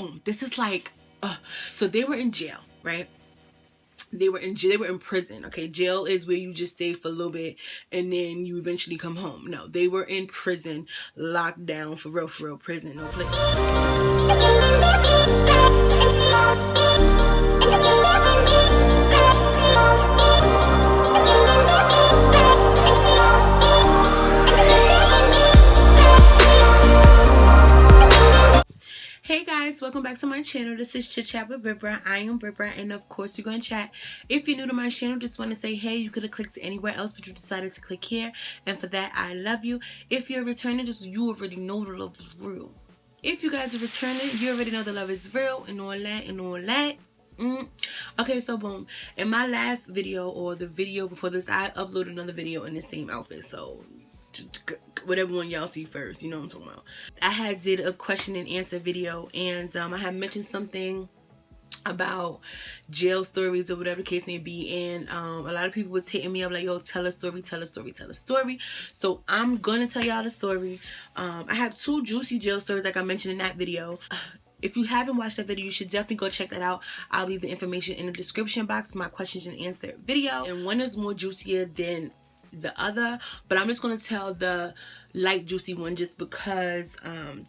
boom, this is like, so they were in jail, right? They were in prison. Okay, jail is where you just stay for a little bit and then you eventually come home. No, they were in prison, locked down, for real prison, no place. Hey guys, welcome back to my channel. This is Chit Chat with Bibra. I am Bibra, and of course we're going to chat. If you're new to my channel, just want to say hey, you could have clicked anywhere else, but you decided to click here, and for that I love you. If you're returning, just you already know the love is real. If you guys are returning, you already know the love is real and all that and all that. Okay, so boom, in my last video, or the video before this, I uploaded another video in the same outfit, so whatever one y'all see first, you know what I'm talking about. I had did a question and answer video, and I had mentioned something about jail stories or whatever the case may be, and a lot of people was hitting me up like, yo, tell a story, tell a story, tell a story. So I'm gonna tell y'all the story. I have two juicy jail stories like I mentioned in that video. If you haven't watched that video, you should definitely go check that out. I'll leave the information in the description box, my questions and answer video, and one is more juicier than the other, but I'm just going to tell the light juicy one just because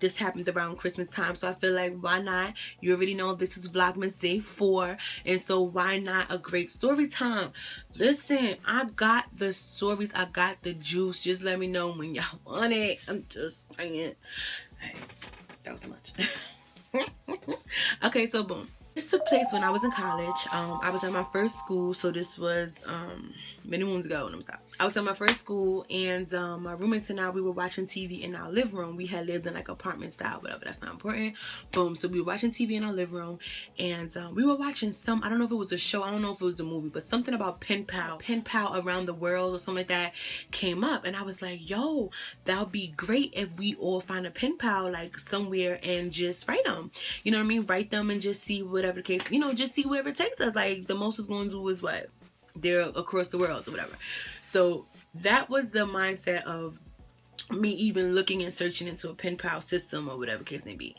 this happened around Christmas time, so I feel like why not? You already know this is Vlogmas day 4, and so why not a great story time? Listen, I got the stories, I got the juice. Just let me know when y'all want it. I'm just saying. Hey, that was so much. Okay, so boom. This took place when I was in college. I was at my first school, so this was many moons ago. Let me stop. I was at my first school, and my roommates and I, we were watching TV in our living room. We had lived in like apartment style, whatever, that's not important. Boom. So we were watching TV in our living room, and we were watching some, I don't know if it was a show, I don't know if it was a movie, but something about pen pal around the world or something like that came up, and I was like, yo, that would be great if we all find a pen pal like somewhere and just write them. You know what I mean? Write them and just see whatever the case, you know, just see wherever it takes us. Like the most it's going to do is what? They're across the world or whatever. So that was the mindset of me even looking and searching into a pen pal system or whatever case may be.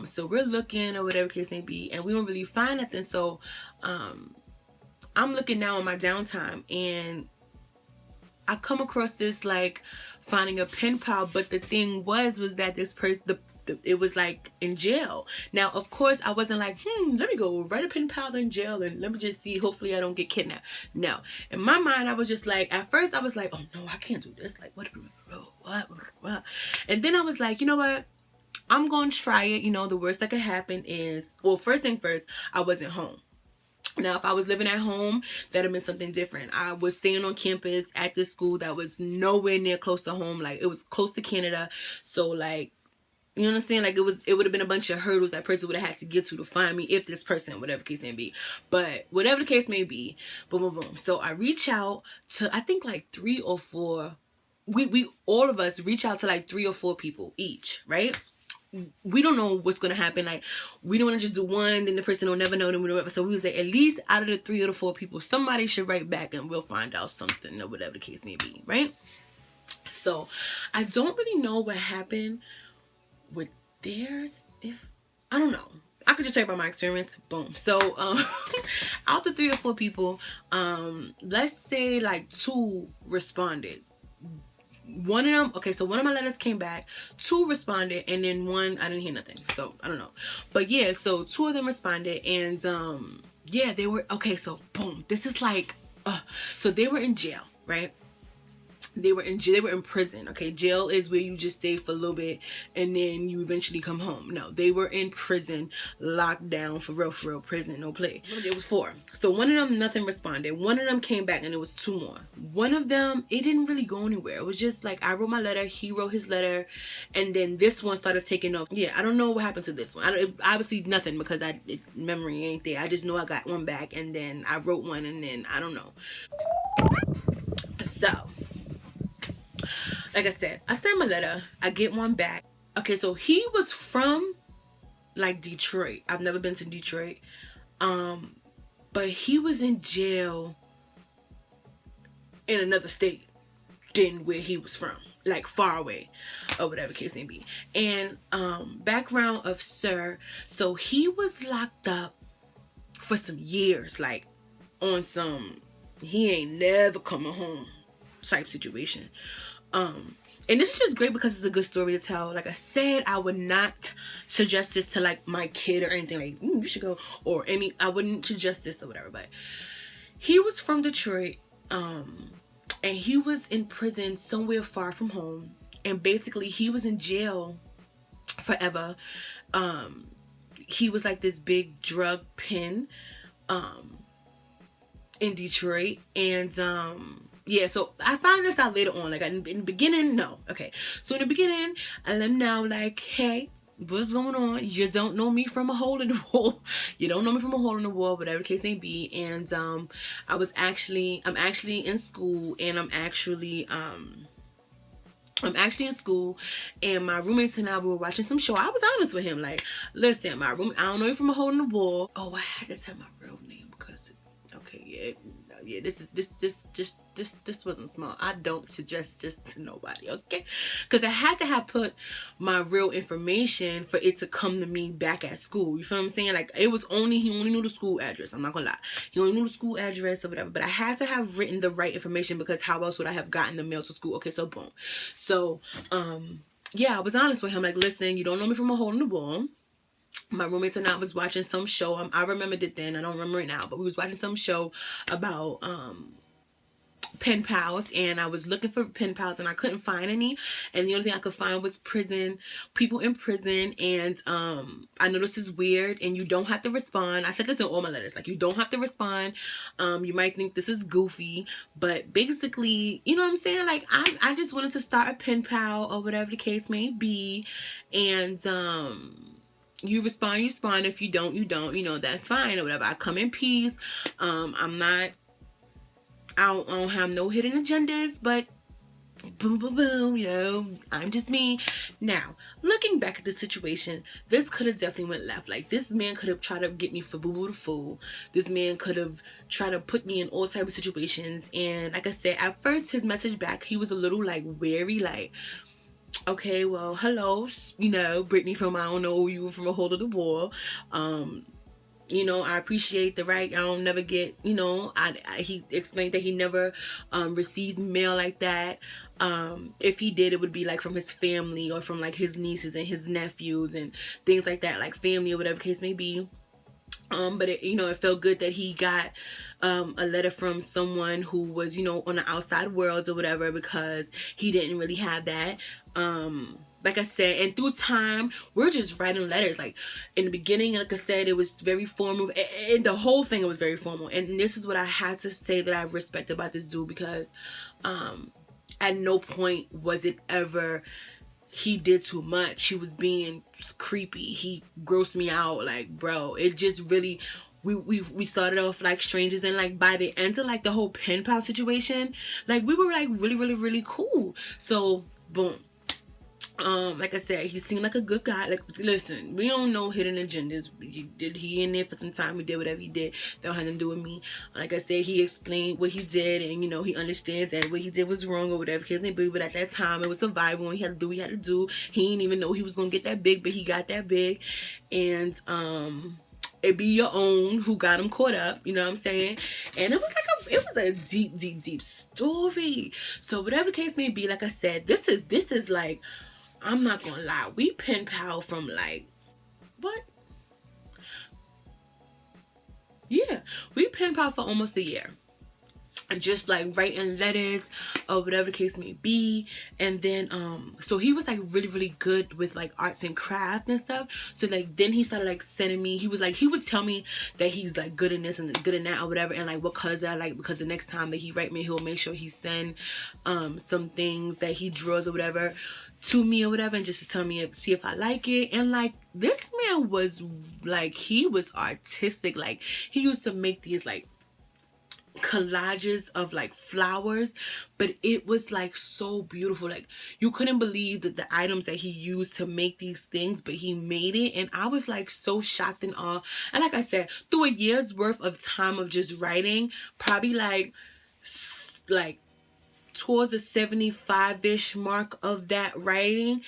So we're looking or whatever case may be, and we don't really find nothing. So I'm looking now in my downtime, and I come across this like finding a pen pal, but the thing was that this person, it was like in jail. Now of course I wasn't like, let me go write a pen pal in jail and let me just see, hopefully I don't get kidnapped. No, in my mind I was just like, at first I was like, oh no, I can't do this, like what, and then I was like, you know what, I'm gonna try it. You know, the worst that could happen is, well, first thing first, I wasn't home. Now, if I was living at home, that'd have been something different. I was staying on campus at this school that was nowhere near close to home. Like, it was close to Canada. So, like, you understand? Like, it would have been a bunch of hurdles that person would have had to get to find me, if this person, whatever the case may be. But whatever the case may be, boom, boom, boom. So I reach out to, I think, like 3 or 4. We all of us reach out to like 3 or 4 people each, right? We don't know what's gonna happen. Like, we don't want to just do one, then the person will never know, then we don't. So we was like, at least out of the 3 or the 4 people, somebody should write back and we'll find out something or whatever the case may be, right? So I don't really know what happened with theirs. If I don't know, I could just talk about my experience. Boom. So out the 3 or 4 people, let's say like 2 responded. One of them, okay, so one of my letters came back, 2 responded, and then 1 I didn't hear nothing. So I don't know, but yeah, so 2 of them responded, and yeah, they were okay. So boom, this is like so they were in jail, right? They were in prison. Okay, jail is where you just stay for a little bit and then you eventually come home. No, they were in prison, locked down, for real prison, no play. It was 4. So one of them, nothing responded. One of them came back, and it was 2 more. One of them, it didn't really go anywhere. It was just like, I wrote my letter, he wrote his letter, and then this one started taking off. Yeah, I don't know what happened to this one. Obviously nothing, because memory ain't there. I just know I got one back, and then I wrote one, and then I don't know. So like I said, I sent my letter, I get one back. Okay, so he was from like Detroit. I've never been to Detroit. But he was in jail in another state than where he was from. like far away or whatever case may be. And background of Sir, so he was locked up for some years, like on some he ain't never coming home type situation. And this is just great because it's a good story to tell. Like I said, I would not suggest this to like my kid or anything, like you should go, or any, I wouldn't suggest this or whatever. But he was from Detroit, and he was in prison somewhere far from home, and basically he was in jail forever. He was like this big drug pen in Detroit, and yeah, so I find this out later on. Like in the beginning, no. Okay, so in the beginning, I let him know, like, hey, what's going on? You don't know me from a hole in the wall. You don't know me from a hole in the wall, whatever the case may be. And I'm actually in school, and I'm actually in school, and my roommates and I, we were watching some show. I was honest with him, like, listen, my room, I don't know you from a hole in the wall. Oh, I had to tell my real name because, okay, yeah, this wasn't smart. I don't suggest this to nobody, okay? Because I had to have put my real information for it to come to me back at school. You feel what I'm saying? Like, it was only, he only knew the school address. I'm not gonna lie. He only knew the school address or whatever. But I had to have written the right information, because how else would I have gotten the mail to school? Okay, so boom. So, yeah, I was honest with him. Like, listen, you don't know me from a hole in the wall. My roommates and I was watching some show. I remembered it then. I don't remember it now. But we was watching some show about pen pals, and I was looking for pen pals, and I couldn't find any. And the only thing I could find was people in prison. And I know this is weird, and you don't have to respond. I said this in all my letters. Like, you don't have to respond. You might think this is goofy, but basically, you know what I'm saying? Like, I just wanted to start a pen pal or whatever the case may be. And you respond, you respond. If you don't, you don't. You know, that's fine or whatever. I come in peace. I don't have no hidden agendas, but boom, boom, boom, you know, I'm just me. Now, looking back at the situation, this could have definitely went left. Like, this man could have tried to get me for boo-boo the fool. This man could have tried to put me in all types of situations. And like I said, at first, his message back, he was a little, like, wary, like, okay, well, hello, you know, Brittany from I don't know you from a hole in the wall. You know, I appreciate the right. I don't never get, you know, he explained that he never received mail like that. If he did, it would be like from his family or from like his nieces and his nephews and things like that, like family or whatever case may be. But it, you know, it felt good that he got a letter from someone who was, you know, on the outside world or whatever, because he didn't really have that. Like I said, and through time, we're just writing letters. Like, in the beginning, like I said, it was very formal, and the whole thing was very formal. And this is what I had to say that I respect about this dude, because at no point was it ever he did too much. He was being creepy. He grossed me out. Like, bro, it just really, we started off like strangers, and like by the end of like the whole pen pal situation, like we were like really cool. So boom. Like I said, he seemed like a good guy. Like, listen, we don't know hidden agendas. He in there for some time. He did whatever he did. That had nothing to do with me. Like I said, he explained what he did, and you know, he understands that what he did was wrong or whatever. But at that time, it was survival, and he had to do what he had to do. He didn't even know he was gonna get that big, but he got that big. And it be your own who got him caught up, you know what I'm saying? And it was like a deep story. So whatever the case may be, like I said, this is like, I'm not gonna lie, we pen pal from like, what? Yeah, we pen pal for almost a year. And just like writing letters or whatever the case may be. And then so he was like really good with like arts and craft and stuff. So like then he started like sending me, he would tell me that he's like good in this and good in that or whatever, and like what colors I like, because the next time that he write me, he'll make sure he send some things that he draws or whatever to me or whatever, and just to tell me, see if I like it. And like, this man was like, he was artistic. Like, he used to make these like collages of like flowers, but it was like so beautiful. Like, you couldn't believe that the items that he used to make these things, but he made it. And I was like so shocked and awe. And like I said, through a year's worth of time of just writing, probably like towards the 75-ish mark of that writing,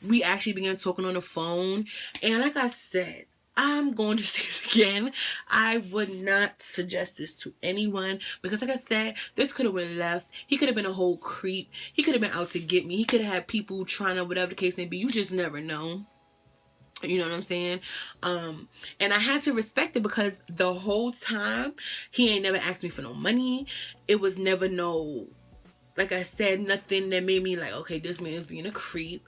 we actually began talking on the phone. And like I said, I'm going to say this again, I would not suggest this to anyone, because like I said, this could have went left. He could have been a whole creep. He could have been out to get me. He could have had people trying to, whatever the case may be. You just never know. You know what I'm saying? And I had to respect it, because the whole time he ain't never asked me for no money. It was never no, like I said, nothing that made me like, okay, this man is being a creep.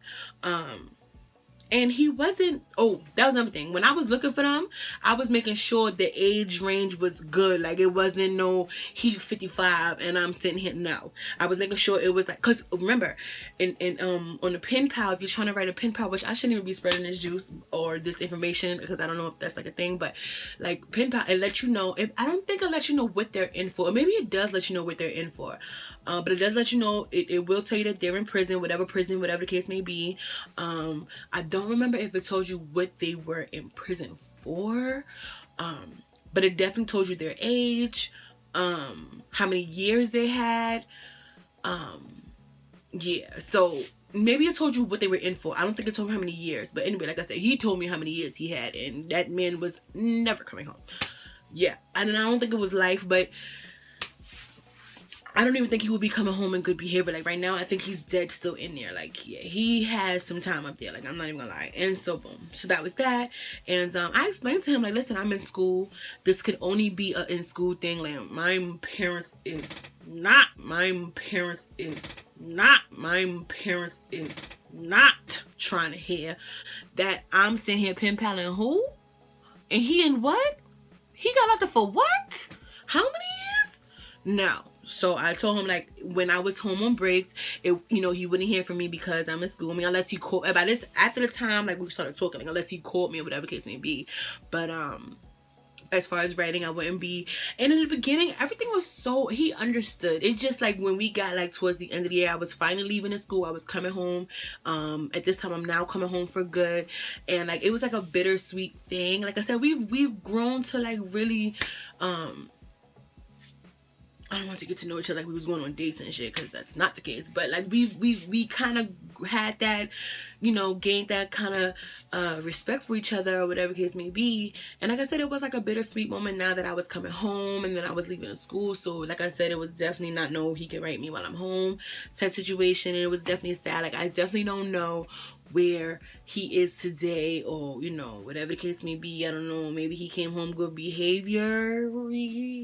And he wasn't, oh, that was another thing. When I was looking for them, I was making sure the age range was good. Like, it wasn't no, he 55 and I'm sitting here. No. I was making sure it was like, because remember, on the pen pal, if you're trying to write a pen pal, which I shouldn't even be spreading this juice or this information, because I don't know if that's like a thing, but like pen pal, it lets you know, I don't think it lets you know what they're in for. Or maybe it does let you know what they're in for. But it does let you know, it will tell you that they're in prison, whatever the case may be. I don't remember if it told you what they were in prison for, but it definitely told you their age, how many years they had. Yeah, so maybe it told you what they were in for. I don't think it told me how many years, but anyway, like I said, he told me how many years he had, and that man was never coming home. Yeah, and I don't think it was life, but I don't even think he would be coming home in good behavior. Like, right now, I think he's dead still in there. Like, yeah, he has some time up there. Like, I'm not even gonna lie. And so, boom. So that was that. And I explained to him, like, listen, I'm in school. This could only be a in-school thing. Like, my parents is not trying to hear that I'm sitting here pen paling who? And he in what? He got out there for what? How many years? No. So I told him, like, when I was home on breaks, he wouldn't hear from me because I'm in school. I mean, unless he called, after the time, like, we started talking, like, unless he called me or whatever case may be. But, as far as writing, I wouldn't be. And in the beginning, everything was so, he understood. It's just like when we got like towards the end of the year, I was finally leaving the school. I was coming home. At this time, I'm now coming home for good. And like, it was like a bittersweet thing. Like I said, we've grown to like really, I don't want to get to know each other like we was going on dates and shit, because that's not the case. But like we kind of had that, gained that kind of respect for each other or whatever case may be. And like I said, it was like a bittersweet moment now that I was coming home and then I was leaving the school. So like I said, it was definitely not no he can write me while I'm home type situation. And it was definitely sad. Like, I definitely don't know where he is today, or whatever the case may be. I don't know, maybe he came home good behavior.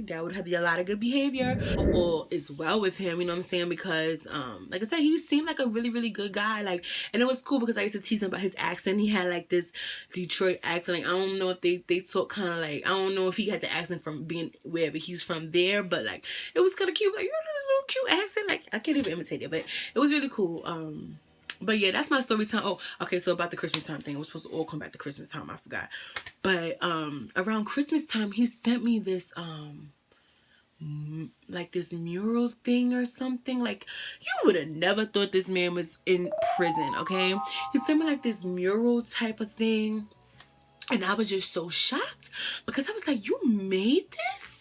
That would have to be a lot of good behavior, or is well with him, you know what I'm saying? Because like I said, he seemed like a really, really good guy. Like, and it was cool because I used to tease him about his accent. He had like this Detroit accent. Like, I don't know if they talk kind of like, I don't know if he had the accent from being wherever he's from there, but like, it was kind of cute. Like, this little cute accent. Like, I can't even imitate it, but it was really cool. But yeah, that's my story time. Oh, okay, so about the Christmas time thing. It was supposed to all come back to Christmas time. I forgot. But around Christmas time, he sent me this like this mural thing or something. Like, you would have never thought this man was in prison, okay? He sent me like this mural type of thing. And I was just so shocked because I was like, you made this?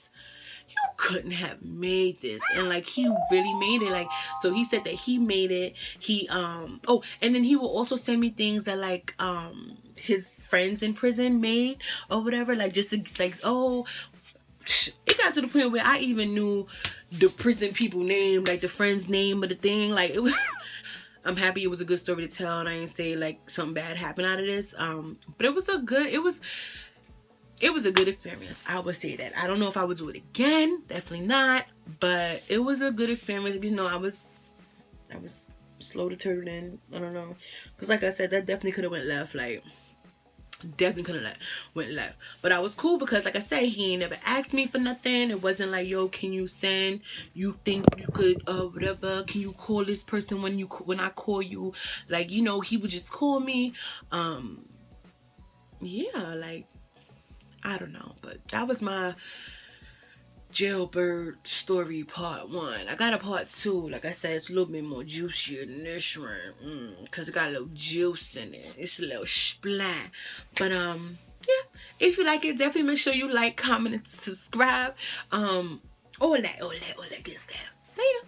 You couldn't have made this. And like, he really made it. Like, so he said that he made it. He oh, and then he will also send me things that like his friends in prison made or whatever, like just to, like, oh, it got to the point where I even knew the prison people name, like the friend's name of the thing. Like, it was I'm happy it was a good story to tell, and I ain't say like something bad happened out of this. But it was a good, it was a good experience. I would say that. I don't know if I would do it again. Definitely not. But it was a good experience. I was slow to turn in. I don't know. Because like I said, that definitely could have went left. Like, definitely could have went left. But I was cool because like I said, he ain't never asked me for nothing. It wasn't like, yo, can you send, you think you could whatever, can you call this person when I call you? Like, he would just call me. Yeah, like, I don't know. But that was my jailbird story part 1. I got a part 2. Like I said, it's a little bit more juicier than this one, because it got a little juice in it. It's a little splat. But yeah, if you like it, definitely make sure you like, comment, and subscribe. All that good stuff. Later.